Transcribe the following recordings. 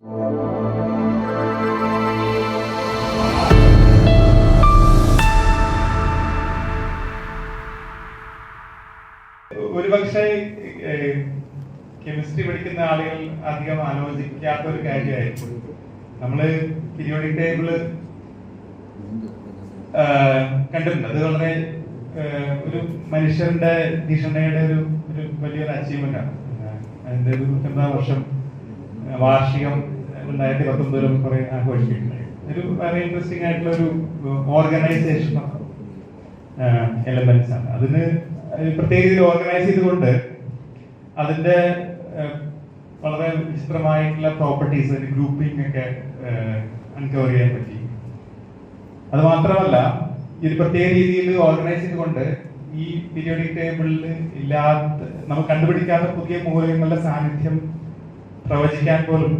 ഒരുപക്ഷെ കെമിസ്ട്രി പഠിക്കുന്ന ആളുകൾ അധികം ആലോചിക്കാത്ത ഒരു കാര്യമായിരിക്കും. നമ്മള് പീരിയോഡിക് ടേബിള് കണ്ടിട്ടുണ്ട്. അത് വളരെ ഒരു മനുഷ്യരുടെ ധിഷണയുടെ ഒരു വലിയൊരു അച്ചീവ്മെന്റ് ആണ്. അതിന്റെ ഒരു 150 വർഷം വാർഷികം 2019 കുറെ ആഘോഷിക്കുന്നുണ്ടായി. ഒരു വളരെ ഇൻട്രസ്റ്റിംഗ് ആയിട്ടുള്ള ഒരു ഓർഗനൈസേഷൻ എലമെന്റ്സ് ആണ്. അതിന് പ്രത്യേക രീതിയിൽ ഓർഗനൈസ് ചെയ്തുകൊണ്ട് അതിന്റെ വളരെ വിചിത്രമായിട്ടുള്ള പ്രോപ്പർട്ടീസ്, ഗ്രൂപ്പിംഗ് ഒക്കെ അൺകവർ ചെയ്യാൻ പറ്റി. അത് മാത്രമല്ല, ഈ പ്രത്യേക രീതിയിൽ ഓർഗനൈസ് ചെയ്തുകൊണ്ട് ഈ പീരിയോഡിക് ടേബിളിൽ ഇല്ലാത്ത, നമുക്ക് കണ്ടുപിടിക്കാത്ത പുതിയ മൂലകങ്ങളുടെ സാന്നിധ്യം പ്രവചിക്കാൻ പോലും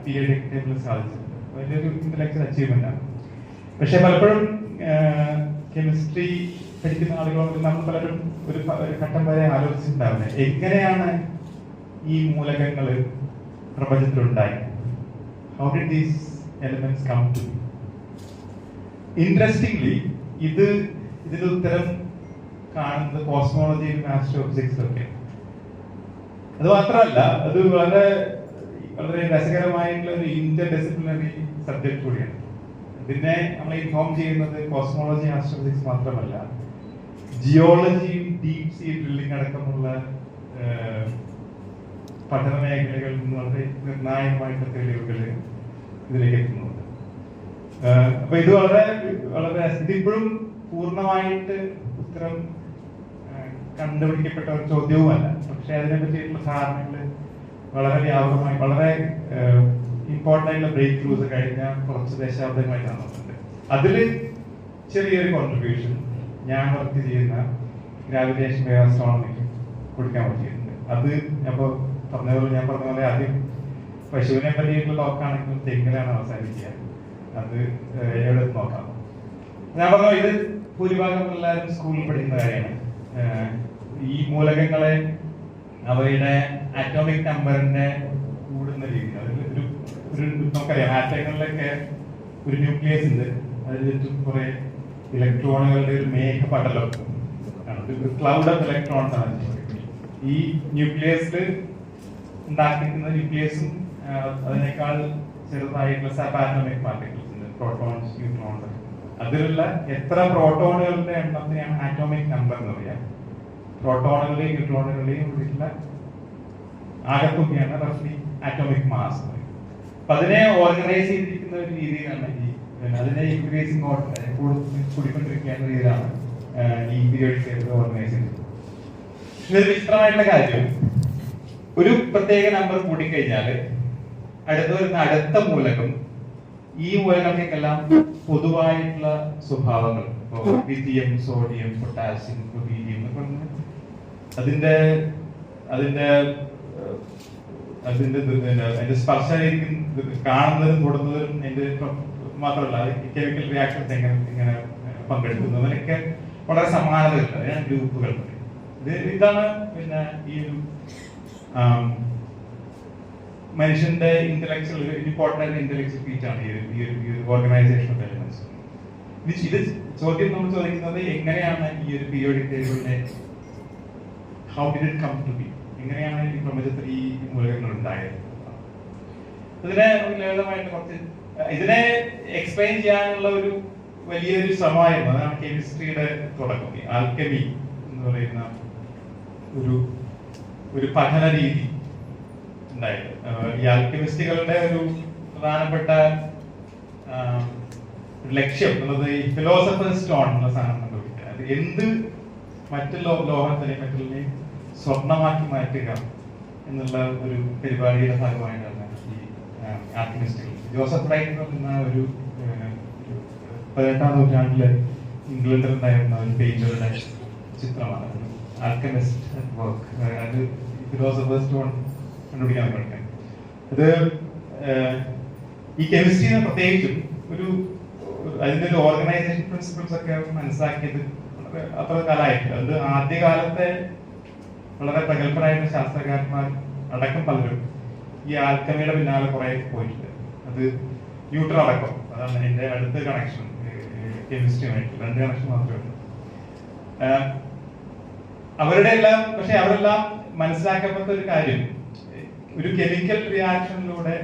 പീരിയോഡിക് ടേബിളിൽ സാധിച്ചിട്ടുണ്ട്. വലിയൊരു ഇന്റലക്ച്വൽ അച്ചീവ്മെന്റ് ആണ്. പക്ഷെ പലപ്പോഴും കെമിസ്ട്രി പഠിക്കുന്ന ആളുകളോട് നമ്മൾ പലരും ഒരു ഘട്ടം വരെ ആലോചിച്ചിട്ടുണ്ടാവില്ല, എങ്ങനെയാണ് ഈ മൂലകങ്ങൾ പ്രപഞ്ചത്തിലുണ്ടായി? How did these elements come to? Interestingly ഇതിന്റെ ഉത്തരം കാണുന്നത് കോസ്മോളജിയിലും ആസ്ട്രോഫിസിക്സിലും ഒക്കെ. അത് മാത്രമല്ല, അത് വളരെ വളരെ രസകരമായിട്ടുള്ള ഒരു ഇന്റർ ഡിസിപ്ലിനറി സബ്ജക്ട് കൂടിയാണ്. ഇതിനെ നമ്മൾ ഇൻഫോം ചെയ്യുന്നത് കോസ്മോളജി, ആസ്ട്രോഫിസിക്സ് മാത്രമല്ല, ജിയോളജിയും ഡീപ് സീ ഡ്രില്ലിംഗ് അടക്കമുള്ള പഠന മേഖലകളിൽ നിന്ന് വളരെ നിർണായകമായിട്ടുള്ള തെളിവുകൾ ഇതിലേക്ക് എത്തുന്നുണ്ട്. അപ്പൊ ഇത് വളരെ വളരെ ഇതിപ്പോഴും പൂർണ്ണമായിട്ട് ഉത്തരം കണ്ടുപിടിക്കപ്പെട്ട ഒരു ചോദ്യവുമല്ല. പക്ഷെ അതിനെ പറ്റിയിട്ടുള്ള ധാരണകൾ വളരെ വ്യാപകമായി, വളരെ ഇമ്പോർട്ടൻ്റ് ആയിട്ടുള്ള ബ്രേക്ക് ത്രൂസ് കഴിഞ്ഞ കുറച്ച് ദശാബ്ദങ്ങളായിട്ട് നടന്നിട്ടുണ്ട്. അതിൽ ചെറിയൊരു കോൺട്രിബ്യൂഷൻ ഞാൻ വർക്ക് ചെയ്യുന്ന ഗ്രാവിറ്റേഷൻ വേവ് ആസ്ട്രോണമിക്ക് കൊടുക്കാൻ പറ്റിയിട്ടുണ്ട്. അത് അപ്പോൾ ഞാൻ പറഞ്ഞ പോലെ ആദ്യം പശുവിനെ പറ്റിയിട്ടുള്ള ടോക്കാണെങ്കിലും തെങ്ങിലാണ് അവസാനിക്കുക. അത് എവിടെ നോക്കാം. ഞാൻ പറഞ്ഞു, ഇത് ഭൂരിഭാഗം എല്ലാവരും സ്കൂളിൽ പഠിക്കുന്ന കാര്യമാണ്. ഈ മൂലകങ്ങളെ അവയുടെ ആറ്റോമിക് നമ്പറിന്റെ കൂടുന്ന രീതി, അതിൽ ഒരു നമുക്കറിയാം, ആറ്റങ്ങളിലൊക്കെ ഒരു ന്യൂക്ലിയസ് ഉണ്ട്. അതിൽ ചുറ്റും കുറെ ഇലക്ട്രോണുകളുടെ ഒരു മേഘപടലം, ഒരു ക്ലൗഡ് ഓഫ് ഇലക്ട്രോൺസ് ആണ്. ഈ ന്യൂക്ലിയസിൽ ഉണ്ടാക്കിയിരിക്കുന്ന ന്യൂക്ലിയസും അതിനേക്കാൾ ചെറുതായിട്ടുള്ള സബ് ആറ്റോമിക് പാർട്ടിക്കിൾസ് ഉണ്ട്, പ്രോട്ടോൺസ്, ന്യൂട്രോൺസ്. അതിലുള്ള എത്ര പ്രോട്ടോണുകളുടെ എണ്ണത്തിനെയാണ് ആറ്റോമിക് നമ്പർ എന്ന് പറയാം. പ്രോട്ടോണുകളെയും ന്യൂട്രോണുകളെയും കൂടിയിട്ടുള്ള ആകത്തുകയാണ് റഫ്ലി ആറ്റോമിക് മാസ്. അപ്പൊ അതിനെ ഓർഗനൈസ് ചെയ്തിരിക്കുന്ന ഒരു രീതിയിലാണ് അതിനെ ഇൻക്രീസിംഗ് കൂടിക്കൊണ്ടിരിക്കുന്ന രീതിയിലാണ് ഈ പീരിയോഡിക് ടേബിൾ ഓർഗനൈസ് ചെയ്തത്. പക്ഷെ ഒരു വിചിത്രമായിട്ടുള്ള കാര്യം, ഒരു പ്രത്യേക നമ്പർ കൂടിക്കഴിഞ്ഞാൽ അടുത്ത മൂലകം, ഈ മൂലകങ്ങൾക്കെല്ലാം പൊതുവായിട്ടുള്ള സ്വഭാവങ്ങൾ, ലിഥിയം, സോഡിയം, പൊട്ടാസ്യം, ഹീലിയം എന്ന് പറഞ്ഞ അതിന്റെ സ്പർശനരീതി കാണുന്നതും തൊടുന്നതും അതിന്റെ മാത്രമല്ല കെമിക്കൽ റിയാക്ഷൻസ് എങ്ങനെ പങ്കെടുക്കുന്നു, അതിനൊക്കെ വളരെ സമാനതയുണ്ട്. അതിനാണ് ഗ്രൂപ്പുകൾ. ഇതാണ് പിന്നെ ഈ ഒരു മനുഷ്യന്റെ ഇന്റലക്ച്വൽ ഇമ്പോർട്ടന്റ് ഇന്റലക്ച്വൽ ഫീറ്റാണ് ഈ ഒരു ഓർഗനൈസേഷൻ ഓഫ് എലിമെന്റ്സ്. ഇത് ചോദ്യം നമ്മൾ ചോദിക്കുന്നത്, എങ്ങനെയാണ് ഈ ഒരു പീരിയോഡിക് ടേബിളിനെ, how did it come to be, എങ്ങനെയാണ് ഈ പ്രപഞ്ചത്തിൽ ഈ മൂലകങ്ങൾ ഉണ്ടായത്? ഇതിനെ ലളിതമായിട്ട് കുറച്ച് ഇതിനെ എക്സ്പ്ലെയിൻ ചെയ്യാനുള്ള ഒരു വലിയൊരു ശ്രമമായിരുന്നു. അതാണ് കെമിസ്ട്രിയുടെ തുടക്കം. ആൽക്കമി എന്ന് പറയുന്ന ഒരു പഠന രീതി ഉണ്ടായത്. ഈ ആൽക്കമിസ്റ്റുകളുടെ ഒരു പ്രധാനപ്പെട്ട ലക്ഷ്യം എന്നുള്ളത് ഈ ഫിലോസഫേഴ്സ് സ്റ്റോൺ എന്ന സാധനം കണ്ടുപിടിക്കുക. അത് എന്ത് മറ്റു ലോഹത്തിനെയും മറ്റുള്ളതിനെയും സ്വർണമാക്കി മാറ്റുക എന്നുള്ള ഒരു പരിപാടിയുടെ ഭാഗമായിട്ടാണ് ഈ ആൽക്കമിസ്റ്റുകൾ. ജോസഫ് റൈറ്റ് എന്ന ഒരു 18ാം നൂറ്റാണ്ടില് ഇംഗ്ലണ്ടിൽ ഉണ്ടായിരുന്ന ഒരു പെയിന്ററുടെ ചിത്രമാണ് ആൽക്കമിസ്റ്റ് വർക്ക്. അത് ഫിലോസഫേഴ്സ് സ്റ്റോൺ കണ്ടുപിടിക്കാൻ പഠിക്കാൻ. അത് ഈ കെമിസ്ട്രിനെ പ്രത്യേകിച്ചും അതിന്റെ ഒരു ഓർഗനൈസേഷൻ പ്രിൻസിപ്പിൾസ് ഒക്കെ മനസ്സിലാക്കിയത് അത്ര കാലമായിട്ടില്ല. അത് ആദ്യകാലത്തെ വളരെ പ്രഗത്ഭരായിട്ടുള്ള ശാസ്ത്രകാരന്മാർ അടക്കം പലരും ഈ ആൽക്കമിയുടെ പിന്നാലെ കുറെ പോയിട്ടുണ്ട്. അത് ന്യൂട്രൺ അടക്കം, അതാണ് എൻ്റെ അടുത്ത കണക്ഷൻ കെമിസ്ട്രിയുമായിട്ട്. 2 കണക്ഷൻ മാത്രമേ ഉള്ളൂ അവരുടെ എല്ലാം. പക്ഷെ അവരെല്ലാം മനസ്സിലാക്കപ്പെട്ട ഒരു കാര്യം, ഒരു കെമിക്കൽ റിയാക്ഷനിലൂടെ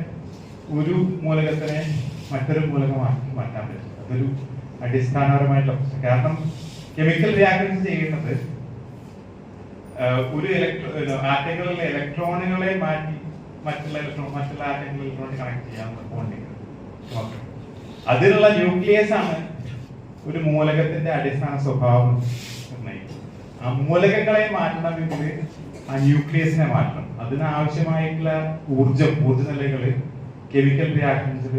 ഒരു മൂലകത്തിനെ മറ്റൊരു മൂലകമാക്കി മാറ്റാൻ പറ്റും. അതൊരു അടിസ്ഥാനപരമായിട്ടുള്ള പ്രശ്നം. കാരണം കെമിക്കൽ റിയാക്ഷൻസ് ചെയ്യുന്നത് ഒരു ആറ്റങ്ങളിലെ ഇലക്ട്രോണുകളെ മാറ്റി മറ്റുള്ള ആറ്റങ്ങളിൽ ഇലക്ട്രോണിൽ കണക്ട് ചെയ്യാവുന്ന ബോണ്ടിങ്. അതിനുള്ള ന്യൂക്ലിയസ് ആണ് ഒരു മൂലകത്തിന്റെ അടിസ്ഥാന സ്വഭാവം നിർണ്ണയിക്കുന്നത്. ആ മൂലകങ്ങളെ മാറ്റണമെങ്കിൽ ആ ന്യൂക്ലിയസിനെ മാറ്റണം. അതിനാവശ്യമായിട്ടുള്ള ഊർജ നിലകൾ കെമിക്കൽ റിയാക്ഷൻസിൽ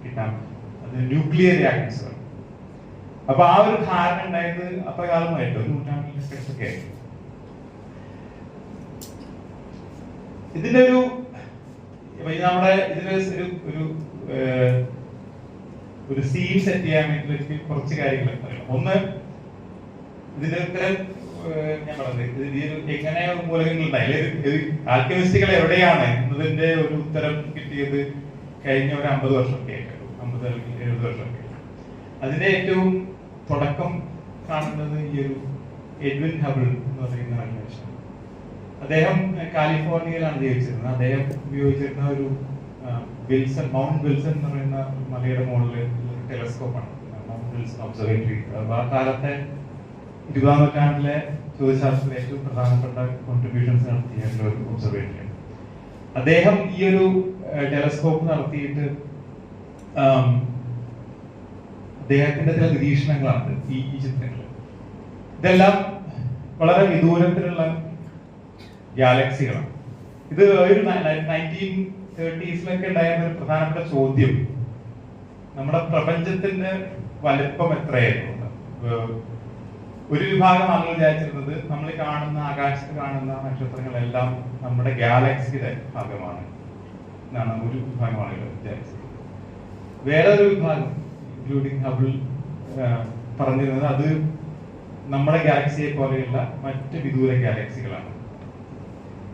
കിട്ടാൻ പറ്റും. അത് ന്യൂക്ലിയർ റിയാക്ഷൻസുകൾ. അപ്പൊ ആ ഒരു ധാരണ ഉണ്ടായത് അപ്രകാലമായിട്ട് ഒരു നൂറ്റാണ്ടിലൊക്കെ. ഇതിന്റെ നമ്മുടെ ഒരു സീൻ സെറ്റ് ചെയ്യാൻ വേണ്ടി കുറച്ച് കാര്യങ്ങൾ പറയാം. ഒന്ന്, ഇതിന്റെ ഉത്തരം ഞാൻ പറഞ്ഞത് എങ്ങനെ മൂലകങ്ങൾ ഉണ്ടായി, ആൽക്കെമിസ്റ്റുകൾ എവിടെയാണ് എന്നതിന്റെ ഒരു ഉത്തരം കിട്ടിയത് കഴിഞ്ഞ ഒരു 50 വർഷമൊക്കെ ആയിട്ടുള്ളൂ, 50-70 വർഷമൊക്കെ. അതിന്റെ ഏറ്റവും തുടക്കം കാണുന്നത് ഈ ഒരു എഡ്വിൻ ഹബിൾ എന്ന് പറയുന്ന മനുഷ്യൻ. അദ്ദേഹം കാലിഫോർണിയയിലാണ് ജീവിച്ചിരുന്നത്. അദ്ദേഹം ഉപയോഗിച്ചിരുന്ന ഒരു മൗണ്ട് വിൽസൺ എന്ന് പറയുന്ന മലയുടെ മുകളിൽ ടെലസ്കോപ്പാണ്, മൗണ്ട് വിൽസൺ ഒബ്സർവേറ്ററി. ആ കാലത്തെ 20-ാം നൂറ്റാണ്ടിലെ ജ്യോതിശാസ്ത്രത്തിലെ ഏറ്റവും പ്രധാനപ്പെട്ട കോൺട്രിബ്യൂഷൻസ് നടത്തിയ ഒരു ഒബ്സർവേറ്ററിയാണ്. അദ്ദേഹം ഈ ഒരു ടെലസ്കോപ്പ് നടത്തിയിട്ട് അദ്ദേഹത്തിന്റെ ചില നിരീക്ഷണങ്ങളാണ് ഈ ചിത്രങ്ങൾ. ഇതെല്ലാം വളരെ വിദൂരത്തിലുള്ള ഗാലക്സികളാണ്. ഇത് ഒരു 1930s ഉണ്ടായിരുന്ന ഒരു പ്രധാനപ്പെട്ട ചോദ്യം, നമ്മുടെ പ്രപഞ്ചത്തിന്റെ വലിപ്പം എത്രയായിരുന്നു. ഒരു വിഭാഗം ആളുകൾ വിചാരിച്ചിരുന്നത് നമ്മൾ കാണുന്ന ആകാശത്ത് കാണുന്ന നക്ഷത്രങ്ങളെല്ലാം നമ്മുടെ ഗാലക്സിയുടെ ഭാഗമാണ് എന്നാണ് ഒരു വിഭാഗം ആളുകൾ വിചാരിച്ചത്. വേറൊരു വിഭാഗം ഇൻക്ലൂഡിങ് ഹബിൾ പറഞ്ഞിരുന്നത് അത് നമ്മുടെ ഗാലക്സിയെ പോലെയുള്ള മറ്റ് വിദൂര ഗാലക്സികളാണ്.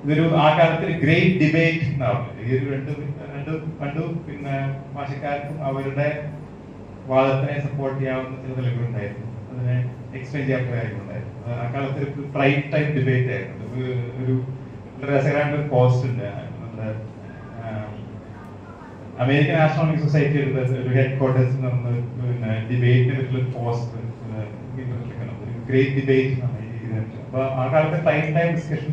ഇതൊരു ആ കാലത്ത് ഗ്രേറ്റ് ഡിബേറ്റ് ഉണ്ടാവില്ല. ഈ ഒരു രണ്ട് പിന്നെ ഭാഷക്കാർക്കും അവരുടെ വാദത്തിനെ സപ്പോർട്ട് ചെയ്യാവുന്ന ചില നിലകളുണ്ടായിരുന്നു, അതിനെ എക്സ്പ്ലെയിൻ ചെയ്യാത്ത കാര്യങ്ങളുണ്ടായിരുന്നു. ആ കാലത്ത് ഒരു പ്രൈം ടൈം ഡിബേറ്റ് ആയിരുന്നു. ഒരു രസകരമായ ഒരു പോസ്റ്റ് ഉണ്ട് നമ്മുടെ അമേരിക്കൻ ആസ്ട്രോണമിക് സൊസൈറ്റി ഒരു ഹെഡ് ക്വാർട്ടേഴ്സിൽ നടന്ന പിന്നെ ഡിബേറ്റിനെ പറ്റിയുള്ള പോസ്റ്റ്, ഗ്രേറ്റ് ഡിബേറ്റ്. അപ്പൊ ആ കാലത്തെ പ്രൈം ടൈം ഡിസ്കഷൻ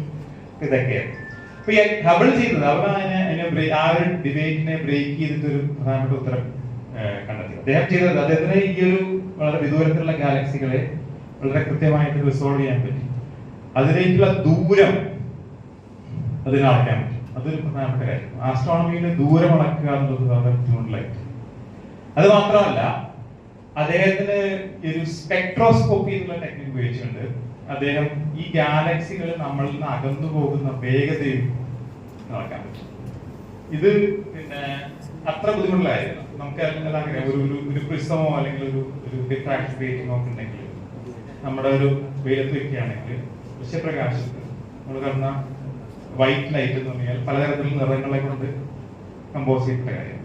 ഇതൊക്കെയായിരുന്നു. അപ്പൊ ഹബിൾ ചെയ്തത് അവരാണ് ആ ഒരു ഡിബേറ്റിനെ ബ്രേക്ക് ചെയ്തിട്ട് ഒരു പ്രധാനപ്പെട്ട ഉത്തരം കണ്ടെത്തി. അദ്ദേഹം ചെയ്തത് അദ്ദേഹത്തിന് ഈ ഒരു വളരെ വിദൂരത്തിലുള്ള ഗാലക്സികളെ വളരെ കൃത്യമായിട്ട് റിസോൾവ് ചെയ്യാൻ പറ്റി. അതിലേക്കുള്ള ദൂരം അതിനെ അളക്കാൻ പറ്റും. അതൊരു പ്രധാനപ്പെട്ട കാര്യം. ആസ്ട്രോണമിയിൽ ദൂരം അളക്കുക എന്നുള്ളത് വളരെ ബുദ്ധിമുട്ടിലായിട്ട്. അത് മാത്രമല്ല, അദ്ദേഹത്തിന് ഒരു സ്പെക്ട്രോസ്കോപ്പി എന്നുള്ള ടെക്നിക് ഉപയോഗിച്ചുകൊണ്ട് അദ്ദേഹം ഈ ഗാലക്സികൾ നമ്മളിൽ നിന്ന് അകന്നു പോകുന്ന വേഗതയും നടക്കാൻ പറ്റും. ഇത് പിന്നെ അത്ര ബുദ്ധിമുട്ടുള്ള കാര്യമാണ്. നമുക്ക് എല്ലാം ഒരു പ്രിസമോ അല്ലെങ്കിൽ ഒരു ഡിഫ്രാക്ഷൻ റേറ്റിംഗോ ഒക്കെ ഉണ്ടെങ്കിൽ നമ്മുടെ ഒരു വെയിലത്ത് വെക്കുകയാണെങ്കിൽ ദൃശ്യപ്രകാശത്ത് നമ്മൾ കാണുന്ന വൈറ്റ് ലൈറ്റ് എന്ന് പറഞ്ഞാൽ പലതരത്തിലുള്ള നിറങ്ങളെ കൊണ്ട് കമ്പോസ് ചെയ്യപ്പെട്ട കാര്യം.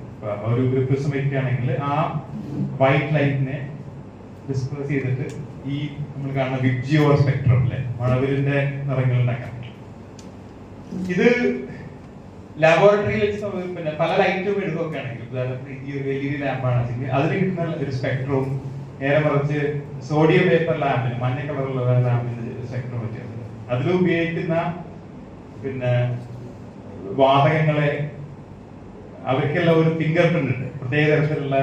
ഒരു പ്രിസം വെക്കുകയാണെങ്കിൽ ആ വൈറ്റ് ലൈറ്റിനെ ഡിസ്പേഴ്സ് ചെയ്തിട്ട് ഈ നമ്മൾ കാണുന്ന വിബ്ജിയോർ സ്പെക്ട്രം അല്ലെ, മഴവിലിന്റെ നിറങ്ങൾ ഉണ്ടാക്കാൻ പറ്റും. ഇത് ലാബോറട്ടറിയിൽ പിന്നെ പല ലൈറ്റും എടുക്കുകയൊക്കെ ആണെങ്കിൽ, ഉദാഹരണത്തിന് ഈ ഒരു LED ലാമ്പാണെങ്കിൽ അതിന് കിട്ടുന്ന ഒരു സ്പെക്ട്രവും നേരെ മറിച്ച് സോഡിയം പേപ്പർ ലാമ്പിന് മഞ്ഞ കളറുള്ള ലാമ്പിന് സ്പെക്ട്രം വ്യത്യാസം. അതിൽ ഉപയോഗിക്കുന്ന പിന്നെ വാതകങ്ങളെ അവർക്കെല്ലാം ഒരു ഫിംഗർ പ്രിന്റ് ഉണ്ട്. പ്രത്യേക തരത്തിലുള്ള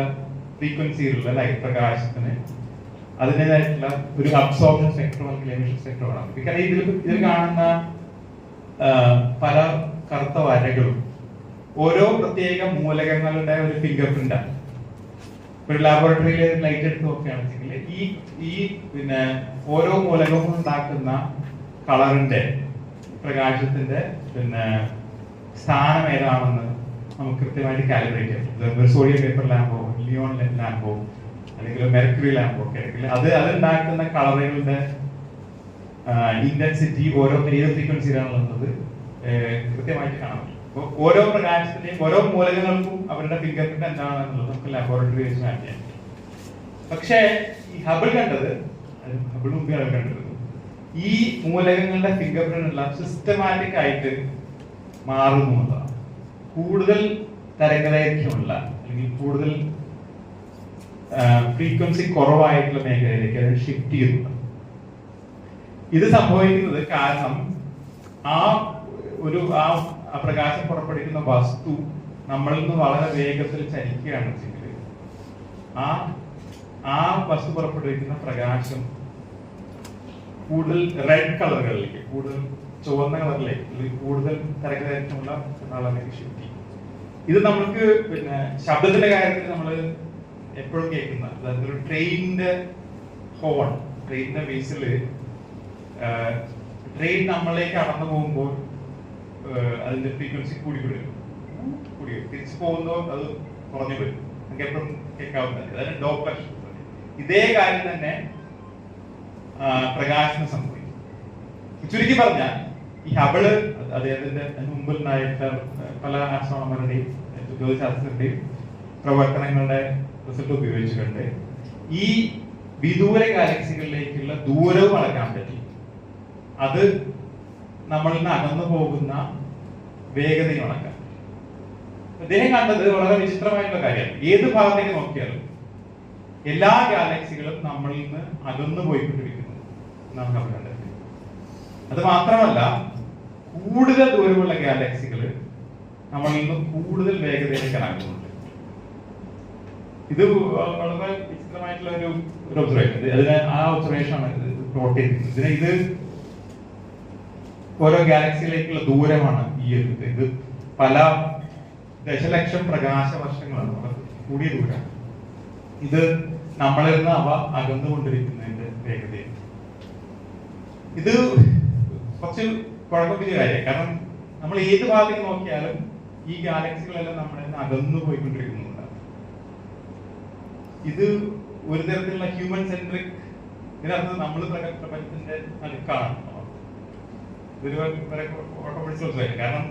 ഫ്രീക്വൻസിയിലുള്ള ലൈറ്റ് പ്രകാശത്തിന് അതിൻ്റെതായിട്ടുള്ള ഒരു അബ്സോർപ്ഷൻ സ്പെക്ട്രം അല്ലെങ്കിൽ എമിഷൻ സ്പെക്ട്രം ആണ്. ഇതിൽ കാണുന്ന പല കറുത്ത വരകളും ഓരോ പ്രത്യേക മൂലകങ്ങളുടെ ഒരു ഫിംഗർ പ്രിന്റ് ആണ്. ഒരു ലാബോറട്ടറിയിൽ ലൈറ്റ് എടുത്ത് നോക്കുകയാണെങ്കിൽ ഈ പിന്നെ ഓരോ മൂലകവും ഉണ്ടാക്കുന്ന കളറിന്റെ പ്രകാശത്തിന്റെ പിന്നെ സ്ഥാനം ഏതാണെന്ന് നമുക്ക് കൃത്യമായിട്ട് കാലിബ്രേറ്റ് ചെയ്യാം. ഒരു സോഡിയം പേപ്പർ ലാമ്പോ ലിയോൺ ലാമ്പോ അല്ലെങ്കിൽ മെർക്കുറി ലാമ്പോ ഒക്കെ ആണെങ്കിൽ അതുണ്ടാക്കുന്ന കളറുകളുടെ ഇന്റൻസിറ്റി ഓരോ ഏത് ഫ്രീക്വൻസിയിലാണുള്ളത് കൃത്യമായിട്ട് കാണാൻ പറ്റും. അപ്പോൾ ഓരോ പ്രകാശത്തിന്റെയും ഓരോ മൂലകങ്ങൾക്കും അവരുടെ ഫിംഗർ പ്രിന്റ് എന്താണെന്നുള്ളത് നമുക്ക് ലബോറട്ടറി വെച്ച് മാപ്പ് ചെയ്യാം. പക്ഷേ ഈ ഹബിൾ കണ്ടത്, ഹബിൾ മുമ്പാണ് കണ്ടത്, ഈ മൂലകങ്ങളുടെ ഫിംഗർ പ്രിന്റ് എല്ലാം സിസ്റ്റമാറ്റിക് ആയിട്ട് മാറുന്നു എന്നുള്ളതാണ്. കൂടുതൽ തരംഗദൈർഘ്യമുള്ള അല്ലെങ്കിൽ കൂടുതൽ ഫ്രീക്വൻസി കുറവായിട്ടുള്ള മേഖലയിലേക്ക് അത് ഷിഫ്റ്റ് ചെയ്യുന്നുണ്ട്. ഇത് സംഭവിക്കുന്നത് കാരണം ആ പ്രകാശം പുറപ്പെടുവിക്കുന്ന വസ്തു നമ്മളിൽ നിന്ന് വളരെ വേഗത്തിൽ ചലിക്കുകയാണ് വെച്ചെങ്കിൽ ആ വസ്തു പുറപ്പെടുവിക്കുന്ന പ്രകാശം കൂടുതൽ റെഡ് കളറുകളിലേക്ക്, കൂടുതൽ ചുവന്ന കളറിലേക്ക്, അല്ലെങ്കിൽ കൂടുതൽ തരംഗദൈർഘ്യമുള്ള കളറിലേക്ക് ഷിഫ്റ്റ് ചെയ്യും. ഇത് നമുക്ക് പിന്നെ ശബ്ദത്തിന്റെ കാര്യത്തിൽ നമ്മൾ എപ്പോഴും കേൾക്കുന്ന, അതായത് ഒരു ട്രെയിനിന്റെ ഹോൺ, ട്രെയിനിന്റെ വീസിൽ ട്രെയിൻ നമ്മളിലേക്ക് കടന്നു പോകുമ്പോൾ അതിന്റെ ഫ്രീക്വൻസി കൂടി വരും, തിരിച്ചു പോകുമ്പോൾ അത് കുറഞ്ഞു വരും. നമുക്ക് എപ്പോഴും കേൾക്കാവുന്നത് അതായത് ഡോപ്ലർ. ഇതേ കാര്യം തന്നെ പ്രകാശനം സംഭവിക്കും. ചുരുക്കി പറഞ്ഞാൽ ഈ ഹബിള് അദ്ദേഹത്തിന്റെ മുമ്പിലുണ്ടായിട്ട് പല ആസ്ട്രോണമറുടെയും ജ്യോതിശാസ്ത്രത്തിന്റെയും പ്രവർത്തനങ്ങളുടെ റിസൾട്ട് ഉപയോഗിച്ചുകൊണ്ട് ഈ വിദൂര ഗാലക്സികളിലേക്കുള്ള ദൂരവും അളക്കാൻ പറ്റി. അത് നമ്മളിൽ നിന്ന് അകന്നു പോകുന്ന വേഗതയും അളക്കാൻ. അദ്ദേഹം കണ്ടത് വളരെ വിചിത്രമായിട്ടുള്ള കാര്യമാണ്. ഏത് ഭാഗത്തേക്ക് നോക്കിയാലും എല്ലാ ഗാലക്സികളും നമ്മളിൽ നിന്ന് അകന്നു പോയിക്കൊണ്ടിരിക്കുന്നു എന്നാണ് നമ്മൾ കണ്ടത്. അത് മാത്രമല്ല, കൂടുതൽ ദൂരമുള്ള ഗാലക്സികൾ നമ്മളിൽ നിന്ന് കൂടുതൽ വേഗതയിലേക്ക് ആകുന്നുണ്ട്. ഇത് വളരെ വിചിത്രമായിട്ടുള്ള ഒരു ഒബ്സർവേഷൻ. അതിന് ആ ഒബ്സർവേഷൻ ആണ് പ്ലോട്ട് ചെയ്തിരിക്കുന്നത്. ഇത് ഓരോ ഗാലക്സിയിലേക്കുള്ള ദൂരമാണ് ഈ ഒരു ഇത് പല ദശലക്ഷം പ്രകാശ വർഷങ്ങളാണ്, വളരെ കൂടിയ ദൂരം. ഇത് നമ്മളിൽ നിന്ന് അവ അകന്നുകൊണ്ടിരിക്കുന്നതിന്റെ വേഗതയാണ്. ഇത് കുറച്ച് കുഴപ്പം പിടിച്ച കാര്യം. കാരണം നമ്മൾ ഏത് ഭാഗത്തേക്ക് നോക്കിയാലും ഈ ഗാലക്സികളെല്ലാം നമ്മളിൽ നിന്ന് അകന്നു പോയിക്കൊണ്ടിരിക്കുന്നുണ്ട്. ഇത് ഒരു തരത്തിലുള്ള ഹ്യൂമൻ സെൻട്രിക്, ഇതിനർത്ഥം നമ്മൾ പ്രപഞ്ചത്തിന്റെ നടുക്കാണ്. ഇതൊരു വളരെ കുഴപ്പം പിടിച്ച ദിവസമായിരുന്നു. കാരണം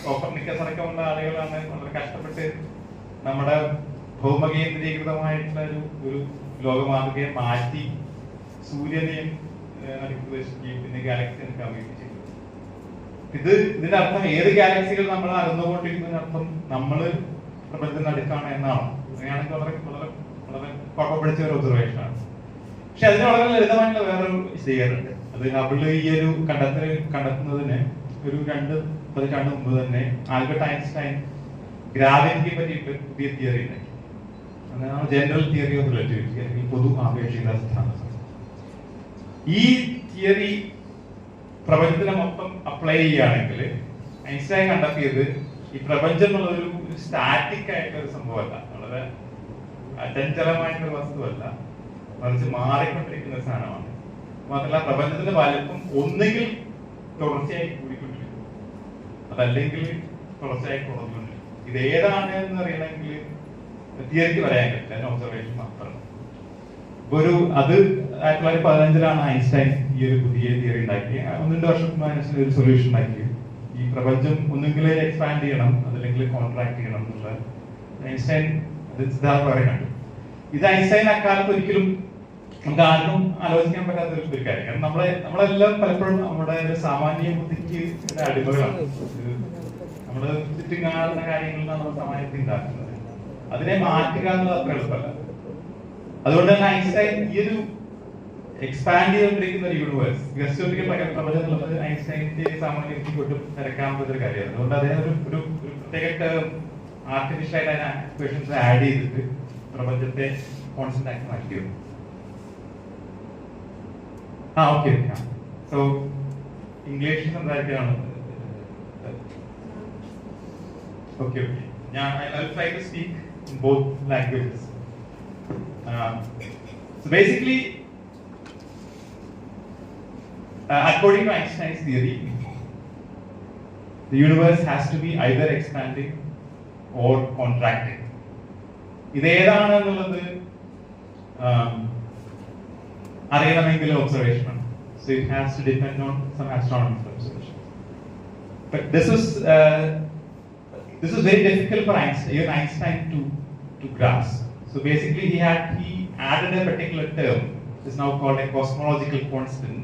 കോപ്പർനിക്കസ് അടക്കമുള്ള ആളുകളാണ് വളരെ കഷ്ടപ്പെട്ട് നമ്മുടെ ഭൗമകേന്ദ്രീകൃതമായിട്ടുള്ള ഒരു ലോകമാതൃകയെ മാറ്റി സൂര്യനെയും പ്രദേശിക്കുകയും പിന്നെ ഗാലക്സി എടുക്കുകയും ചെയ്തു. ഇതിന്റെ അർത്ഥം ഏത് ഗാലക്സികൾ നമ്മൾ അകന്നുകൊണ്ടിരിക്കുന്നതിനർത്ഥം നമ്മൾ പ്രപഞ്ചത്തിന്റെ അടുക്കാണ് എന്നാണ്. അങ്ങനെയാണെങ്കിൽ വളരെ വളരെ വളരെ കുഴപ്പം പിടിച്ച ഒരു ഒബ്സർവേഷൻ ആണ്. പക്ഷെ അതിന് വളരെ ലളിതമായിട്ടുള്ള വേറൊരു വിശദീകരണമുണ്ട്. അത് ഹബിള് ഈ ഒരു കണ്ടെത്തുന്നതിന് ഒരു 2 പതിറ്റാണ്ട് മുമ്പ് തന്നെ ആൽബർട്ട് ഐൻസ്റ്റൈൻ ഗ്രാവിറ്റിയെ പറ്റിയിട്ട് പുതിയ തിയറി ഉണ്ടാക്കി. അതാണ് ജനറൽ തിയറി ഓഫ് റിലേറ്റിവിറ്റി, അല്ലെങ്കിൽ പൊതു ആപേക്ഷികത സിദ്ധാന്തം. ഈ തിയറി പ്രപഞ്ചത്തിനെ മൊത്തം അപ്ലൈ ചെയ്യുകയാണെങ്കിൽ ഐൻസ്റ്റൈൻ കണ്ടെത്തിയത് ഈ പ്രപഞ്ചം എന്നുള്ളൊരു സ്റ്റാറ്റിക് ആയിട്ടുള്ള ഒരു സംഭവമല്ല, വളരെ അചഞ്ചലമായിട്ടുള്ള വസ്തുവല്ല, മറിച്ച് മാറിക്കൊണ്ടിരിക്കുന്ന ഒരു സാധനമാണ്. മാത്രമല്ല പ്രപഞ്ചത്തിന്റെ വലുപ്പം ഒന്നുകിൽ തുടർച്ചയായി കൂടിക്കൊണ്ടിരിക്കും, അതല്ലെങ്കിൽ തുടർച്ചയായി കുറഞ്ഞുകൊണ്ടിരിക്കും. ഇത് ഏതാണ് എന്ന് അറിയണമെങ്കിൽ തിയറിക്ക് പറയാൻ പറ്റില്ല, ഒബ്സർവേഷൻ മാത്രം. അത് 1915 ഐൻസ്റ്റൈൻ ഈ ഒരു പുതിയ തിയറി ഉണ്ടാക്കി. 1-2 വർഷം അതിന് ഒരു സൊല്യൂഷൻ ഉണ്ടാക്കി. ഈ പ്രപഞ്ചം ഒന്നുകിൽ എക്സ്പാൻഡ് ചെയ്യണം, അതല്ലെങ്കിൽ കോൺട്രാക്ട് ചെയ്യണം എന്നുള്ള ഐൻസ്റ്റൈൻ സിദ്ധാന്തം പറയുന്നുണ്ട്. ഇത് ഐൻസ്റ്റൈൻ അക്കാലത്ത് ഒരിക്കലും നമുക്ക് ആർക്കും ആലോചിക്കാൻ പറ്റാത്ത ഒരു കാര്യം. കാരണം നമ്മളെല്ലാം പലപ്പോഴും നമ്മുടെ ഒരു സാമാന്യ ബുദ്ധിക്ക് അടിമകളാണ്. നമ്മള് ചുറ്റും കാണുന്ന കാര്യങ്ങളിൽ നമ്മൾ സാമാന്യത്തിൽ ഉണ്ടാക്കുന്നത്, അതിനെ മാറ്റുക എന്നത് അത്ര എളുപ്പമല്ല. അതുകൊണ്ട് തന്നെ ഐൻസ്റ്റൈൻ ഈ ഒരു എക്സ്പാൻഡ് ചെയ്തുകൊണ്ടിരിക്കുന്ന ഒരു യൂണിവേഴ്സ്, ഗസ്റ്റോറിക്കൽ പ്രപഞ്ചം എന്നുള്ളത് ഐൻസ്റ്റൈന്റെ സാമാന്യ ബുദ്ധിക്ക് ഒട്ടും തിരക്കാൻ പറ്റുന്ന ഒരു കാര്യമാണ്. അതുകൊണ്ട് അദ്ദേഹം ഒരു പ്രത്യേക ആർട്ടിഫിഷ്യൽ ആയിട്ട് അതിന് ഇക്വേഷൻസ് ആഡ് ചെയ്തിട്ട് പ്രപഞ്ചത്തെ കോൺസ്റ്റന്റ് ആക്കി മാറ്റിയിരുന്നു. ഓക്കെ. സോ ഇംഗ്ലീഷിൽ സംസാരിക്കാനാണ്. ഓക്കെ. ഞാൻ I'll try to speak in both languages. So basically, according to Einstein's theory, the universe has to be either expanding or contracting. ഇതേതാണ് എന്നുള്ളത് അറിയണമെങ്കിൽ ഒബ്സർവേഷൻ ആണ്. So it has to depend on some astronomical observation. But this was this was very difficult for Einstein to grasp. So basically, he added a particular term, which is now called a cosmological constant,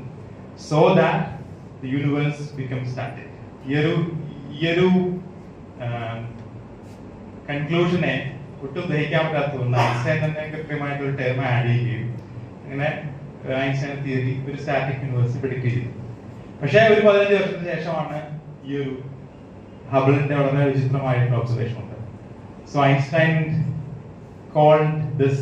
so that the universe becomes static. Yeru conclusion ഒട്ടും ഗ്രഹിക്കാൻ പറ്റാത്തതുകൊണ്ട് Einstein തന്നെ കൃത്യമായിട്ടൊരു term add ചെയ്യുകയും അങ്ങനെ Einstein theory ഒരു static universe predict ചെയ്തു. പക്ഷേ ഒരു 15 വർഷത്തിന് ശേഷമാണ് ഈ ഒരു ഹബിളിന്റെ വളരെ വിചിത്രമായിട്ടുള്ള ഒബ്സർവേഷൻ ഉണ്ട്. So Einstein called this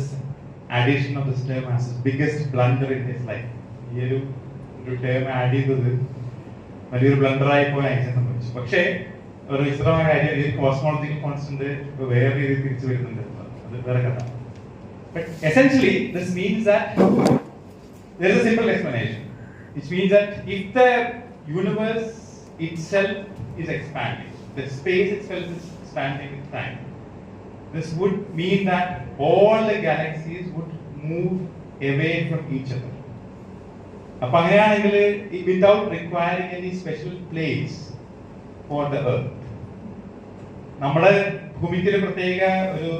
addition of this term as his biggest blunder in his life. ഈ ഒരു ടേം ആഡ് ചെയ്തത് വലിയൊരു ബ്ലണ്ടറായി പോയി ഐൻസ്റ്റൈൻ സംഭവിച്ചു. പക്ഷേ ഒരു വിചിത്രമായ കാര്യം, ഈ കോസ്മോളജിക്കൽ കോൺസ്റ്റന്റ് ഇപ്പൊ വേറെ രീതിയിൽ തിരിച്ചു വരുന്നുണ്ട്, അത് വേറെ കഥ. But essentially this means that there is a simple explanation, which means that if the universe itself is expanding, the space itself is expanding with time, this would mean that all the galaxies would move away from each other. അപ്പൊ അങ്ങനെയാണെങ്കിൽ without requiring any special place for the earth, നമ്മുടെ ഭൂമിക്ക് ഒരു പ്രത്യേക ഒരു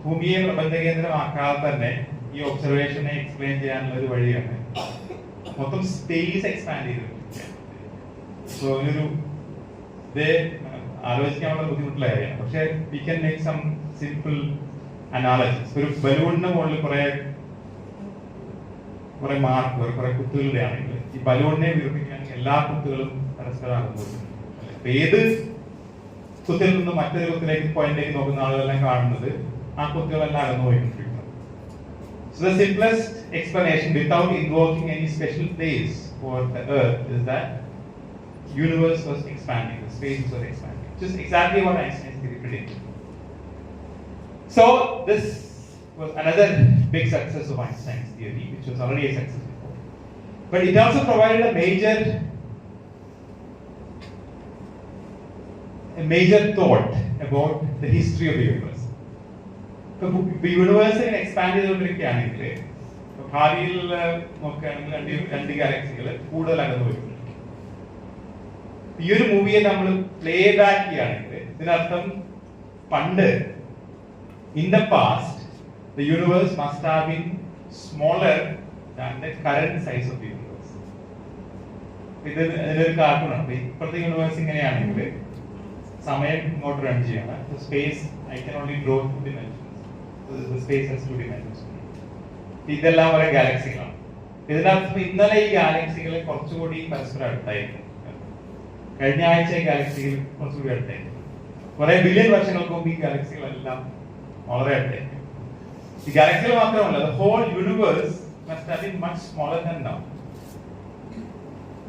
ഭൂമിയെ പ്രപഞ്ച കേന്ദ്രമാക്കാതെ തന്നെ ഈ ഒബ്സർവേഷനെ എക്സ്പ്ലെയിൻ ചെയ്യാനുള്ള ഒരു വഴിയാണ് മൊത്തം സ്പേസ് എക്സ്പാൻഡ് ചെയ്തിട്ടുണ്ട്. സോ ഒരു ആലോചിക്കാൻ വളരെ ബുദ്ധിമുട്ടുള്ള കാര്യമാണ്. പക്ഷെ we can make some simple analysis. ഒരു ബലൂണിന് മുകളിൽ കുറെ മാർക്ക്, കുറെ കുത്തുകളുടെ ആണെങ്കിൽ ഈ ബലൂണിനെ വീർപ്പിക്കുകയാണെങ്കിൽ എല്ലാ കുത്തുകളും പരസ്പരം അകന്നു. ഏത് കുത്തിൽ നിന്ന് മറ്റൊരു കുത്തിലേക്ക് പോയിന്റിലേക്ക് നോക്കുന്ന ആളുകളെല്ലാം കാണുന്നത് ആ കുത്തുകളെല്ലാം അകന്നു പോയിക്കൊണ്ടിരിക്കുന്നത്. So the simplest explanation, without invoking any special place for the earth, is that universe was expanding, the space was expanding, which is exactly what Einstein's theory predicted. So this was another big success of Einstein's theory, which was already a success before. But it also provided a major thought about the history of the universe. The universe expand ചെയ്തുകൊണ്ടിരിക്കുകയാണെങ്കിൽ ഭാവിയിൽ നോക്കുകയാണെങ്കിൽ രണ്ട് ഗാലക്സികൾ കൂടുതൽ അകന്നു വരും. ഈ ഒരു മൂവിയെ നമ്മൾ play back ചെയ്യുകയാണെങ്കിൽ ഇതിനർത്ഥം പണ്ട് in the past the universe must have been smaller than the current size of the universe. ഇതിനൊരു കാർട്ടൂണാണ്. ഇപ്പോഴത്തെ യൂണിവേഴ്സ് ഇങ്ങനെയാണെങ്കിൽ സമയം ഇങ്ങോട്ട് റൺ ചെയ്യണം. Space I can only draw 2 dimensions. The space has 2 dimensions. ഇതെല്ലാം ഒരേ ഗാലക്സികളാണ്. ഇതിനർത്ഥം ഇന്നലെ ഈ ഗാലക്സികൾ കുറച്ചുകൂടി പരസ്പരം അടുത്തായിരുന്നു. കഴിഞ്ഞ ആഴ്ച ഈ ഗാലക്സികൾ കുറച്ചുകൂടി അടുത്തായിരുന്നു. കുറെ ബില്യൺ വർഷങ്ങൾക്ക് മുമ്പ് ഈ ഗാലക്സികളെല്ലാം വളരെ അടുത്തായിരുന്നു. ഈ ഗാലക്സികൾ മാത്രമല്ല, the whole universe must have been much smaller than now.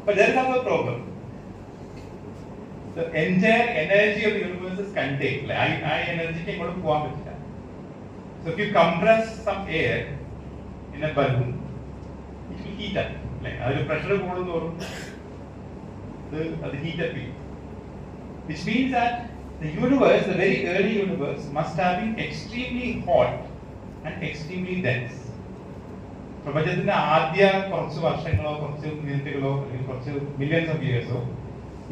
But there is another problem. The entire energy of the universe is contained. I energy can go to പോകാൻ പറ്റില്ല. So if you compress some air in a balloon, it will heat up. Like the pressure കൂടുന്തോറും അത് heat up ചെയ്യും. Which means that the universe, the very early universe, must have been extremely hot and extremely dense. പ്രപഞ്ചത്തിന്റെ ആദ്യ കുറച്ച് വർഷങ്ങളോ കുറച്ച് മിനിറ്റുകളോ അല്ലെങ്കിൽ കുറച്ച് millions of ഇയേഴ്സോ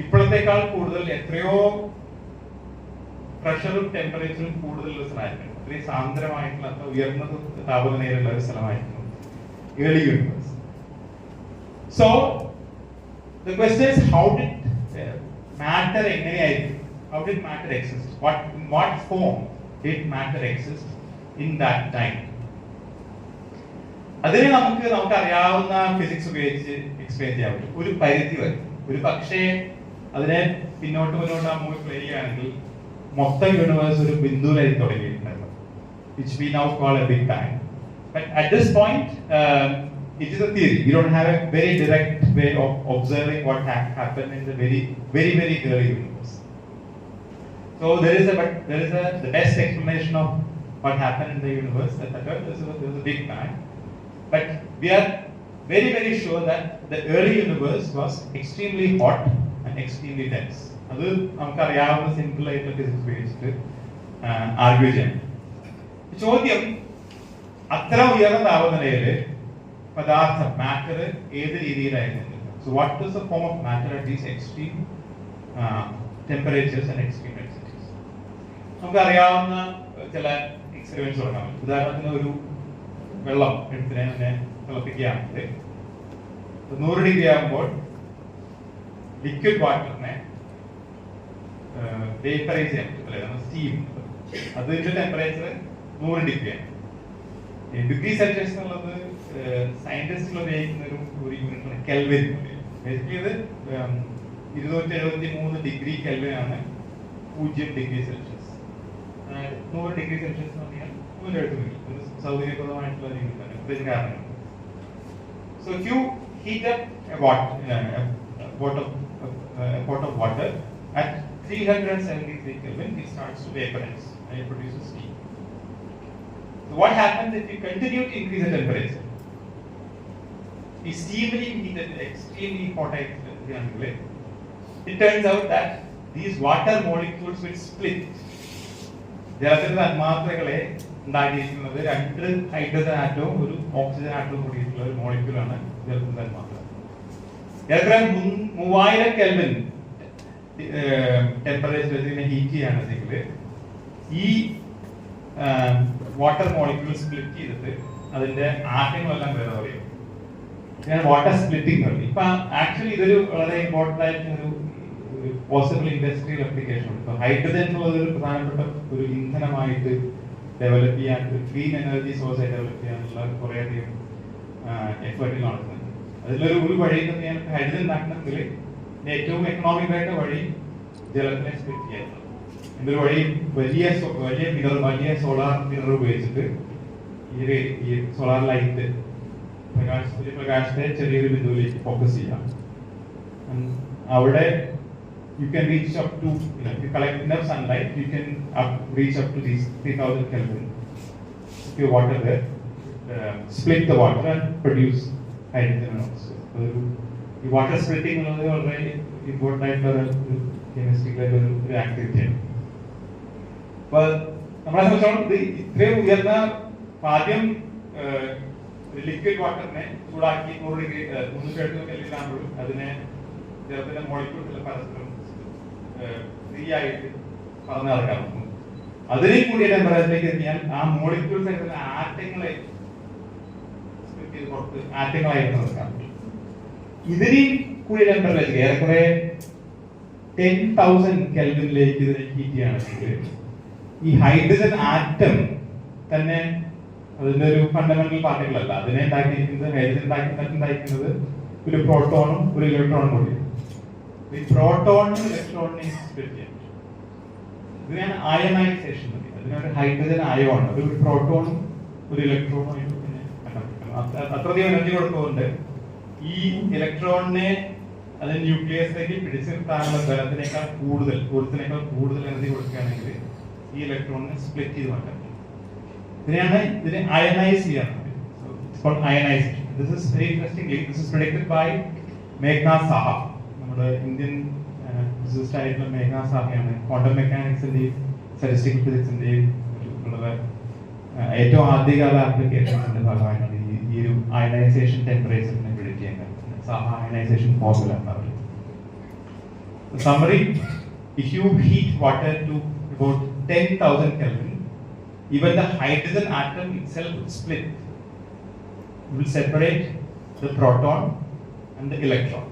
ഇപ്പോഴത്തേക്കാൾ കൂടുതൽ എത്രയോ പ്രഷറും ടെമ്പറേച്ചറും കൂടുതലുള്ള സ്ഥലമായിരുന്നു. ഇത്രയും സാന്ദ്രമായിട്ടുള്ള ഉയർന്ന താപനിലയിലുള്ള ഒരു സ്ഥലമായിരുന്നു early universe. So the question is how did matter എങ്ങനെയായിരുന്നു? How did matter exist? In what form did matter exist in that time? അതിനെ നമുക്ക് അറിയാവുന്ന ഫിസിക്സ് ഉപയോഗിച്ച് എക്സ്പ്ലെയിൻ ചെയ്യാൻ പറ്റും ഒരു പരിധി വരെ. ഒരു പക്ഷേ അതിനെ പിന്നോട്ട് മൂവ് പ്ലേ ചെയ്യുകയാണെങ്കിൽ മൊത്തം യൂണിവേഴ്സ് ഒരു ബിന്ദുവിലായി തുടങ്ങിയിട്ടുണ്ടായിരുന്നു, which we now call a big bang. But at this point, it is a theory. We don't have a very direct way of observing what happened in the very, very, very early universe. So there is the best explanation of what happened in the universe, that there was a big bang. But we are very, very sure that the early universe was extremely hot and extremely dense. അത് നമുക്കറിയാവുന്ന simple ആയിട്ടുള്ള physics ഉപയോഗിച്ചിട്ട് argue ചെയ്യാം. ചോദ്യം, അത്ര ഉയർന്ന താപനിലയിൽ പദാർത്ഥം മാറ്റർ ഏത് രീതിയിലായിരുന്നു? So what is the form of matter at these extreme temperatures and extreme densities? നമുക്കറിയാവുന്ന ചില എക്സ്പെരിമെന്റ്സ് തുടങ്ങാം. ഉദാഹരണത്തിന് ഒരു വെള്ളം എടുത്തിനെ തന്നെ തിളപ്പിക്കുകയാണെങ്കിൽ 100 ഡിഗ്രി ആകുമ്പോൾ ലിക്വിഡ് വാട്ടറിനെ വേപ്പറൈസ് ചെയ്യാൻ പറ്റും, അല്ലെ? സ്റ്റീം, അതിന്റെ ടെമ്പറേച്ചർ 100 ഡിഗ്രിയാണ്. ഡിഗ്രി സെൽഷ്യസ് എന്നുള്ളത് സയന്റിസ്റ്റുകൾ ഉപയോഗിക്കുന്ന ഒരു യൂണിറ്റാണ് കെൽവിൻ. ബേസിക്കലി ഇത് 273 ഡിഗ്രി കെൽവിൻ ആണ് 0 ഡിഗ്രി സെൽഷ്യസ്. 100 ഡിഗ്രി സെൽഷ്യസ് എന്ന് പറഞ്ഞാൽ 170 സൗകര്യപ്രദമായിട്ടുള്ള യൂണിറ്റാണ്. പ്രത്യേകിച്ച് കാരണങ്ങൾ. So if you heat up a pot of water at 373 Kelvin, it starts to vaporize and it produces steam. So what happens if you continue to increase the temperature? The steam will heat at extremely hot angle. It turns out that these water molecules will split. ജലത്തിന്റെ തന്മാത്രകളെ ഉണ്ടാക്കിയിരിക്കുന്നത് 2 hydrogen ആറ്റവും ഒരു oxygen ആറ്റവും കൂടിയിട്ടുള്ള ഒരു മോളിക്യൂളാണ് ജലത്തിന്റെ തന്മാത്ര. ഏകദേശം 3000 kelvin temperature heat ചെയ്യുകയാണെങ്കിൽ ഈ വാട്ടർ മോളിക്യൂൾ സ്പ്ലിറ്റ് ചെയ്തിട്ട് അതിന്റെ ആറ്റങ്ങളെല്ലാം വേറെ പറയും. വാട്ടർ സ്പ്ലിറ്റിംഗ് പറയും. ഇപ്പൊ ആക്ച്വലി ഇതൊരു വളരെ ഇമ്പോർട്ടന്റ് ആയിട്ടുള്ള ഒരു പോസിബിൾ ഇൻഡസ്ട്രിയൽ ആപ്ലിക്കേഷൻ ഉണ്ട്. ഇപ്പൊ ഹൈഡ്രജൻ എന്നുള്ളത് ഒരു പ്രധാനപ്പെട്ട ഒരു ഇന്ധനമായിട്ട് ഡെവലപ്പ് ചെയ്യാൻ, ക്ലീൻ എനർജി സോഴ്സ് ആയി ഡെവലപ്പ് ചെയ്യാനുള്ള കുറേയധികം എഫേർട്ടിൽ നടക്കുന്നുണ്ട്. അതിലൊരു വഴി തന്നെയാണ് ഹൈഡ്രജൻ ഉണ്ടാക്കണമെങ്കിൽ ഏറ്റവും എക്കണോമിക് ആയിട്ട് വഴി ജലത്തിനെ സ്പ്ലിറ്റ് ചെയ്യാനുള്ളത്. എന്തൊരു വഴി വലിയ സോളാർ മിറർ ഉപയോഗിച്ചിട്ട് ഈ സോളാർ ലൈറ്റ് പ്രകാശത്തെ ചെറിയൊരു ബിന്ദുവിലേക്ക് ഫോക്കസ് ചെയ്യാം. അവിടെ you can reach up to, if you collect enough sunlight, you can reach up to these 3000 Kelvin. If you water there, split the water and produce hydrogen and oxygen. The water splitting is already important chemistry activity. Well, നമ്മളെ സംബന്ധിച്ചിടത്തോളം ഇത്രയും ഉയർന്ന ആദ്യം liquid വാട്ടറിനെ ചൂടാക്കി 100 degree 370 kelvin ആകുമ്പോഴും അതിനെ ജലത്തിന്റെ മോളിക്യൂൾസിലെ പരസ്പരം free ആയിട്ട് പറഞ്ഞു നടക്കാൻ നോക്കും. അതിനെ കൂടിയ ടെമ്പറേച്ചറിലേക്ക് എത്തിയാൽ ആ മോളിക്യൂൾസ് ആയിട്ടുള്ള ആറ്റങ്ങളെ പുറത്ത് ആറ്റങ്ങളായിട്ട് നടക്കാൻ പറ്റും. ഇതിനെയും കൂടിയ ടെമ്പറേച്ചർ ഏറെക്കുറെ 10,000 കെൽവിനിലേക്ക് ഇതിനെ ഹീറ്റ് ചെയ്യുകയാണെങ്കിൽ ഈ ഹൈഡ്രജൻ ആറ്റം തന്നെ അതിന്റെ ഒരു ഫണ്ടമെന്റൽ പാർട്ടിക്കിൾ അല്ല. അതിനെ ഉണ്ടാക്കിയിരിക്കുന്നത് ഹൈഡ്രജൻ ഉണ്ടാക്കുന്നത് ഒരു പ്രോട്ടോണും ഒരു ഇലക്ട്രോണും കൂടി. ഈ പ്രോട്ടോണും ഇലക്ട്രോണിനെയും സ്പ്ലിറ്റ് ചെയ്യാൻ പറ്റും. ഇതിനാണ് അയണൈസേഷൻ. അതിനൊരു ഹൈഡ്രജൻ അയോൺ, ഒരു പ്രോട്ടോണും ഒരു ഇലക്ട്രോണും അത്രയധികം എനർജി കൊടുക്കുന്നുണ്ട്. ഈ ഇലക്ട്രോണിനെ അതിന് ന്യൂക്ലിയസിലേക്ക് പിടിച്ചു നിർത്താനുള്ള ബലത്തിനേക്കാൾ കൂടുതൽ എനർജി കൊടുക്കുകയാണെങ്കിൽ ഈ ഇലക്ട്രോണിനെ സ്പ്ലിറ്റ് ചെയ്ത് മാറ്റാൻ പറ്റും. ഇതിനെ അയണൈസ് ചെയ്യാൻ പറ്റും. So it's called ionization. This is very interestingly, this is predicted by Meghna Saha. നമ്മുടെ ഇന്ത്യൻ ഫിസിസിസ്റ്റ് ആയിട്ടുള്ള മേഘ്ന സാഹയാണ് ക്വാണ്ടം മെക്കാനിക്സിന്റെയും സ്റ്റാറ്റിസ്റ്റിക്കൽ ഫിസിക്സിന്റെയും ഏറ്റവും ആദ്യകാല ആപ്ലിക്കേഷൻസിന്റെ ഭാഗമായിട്ടാണ് ഈ ഒരു അയണൈസേഷൻ ടെമ്പറേച്ചറിനെ പ്രിഡിക്റ്റ് ചെയ്യാൻ കഴിയുന്നത്. സാഹ അയണൈസേഷൻ ഫോർമുല എന്നാണ് പറയുന്നത്. Summary: if you heat water to about 10,000 Kelvin, even the hydrogen atom itself will split. It will separate the proton and the electron.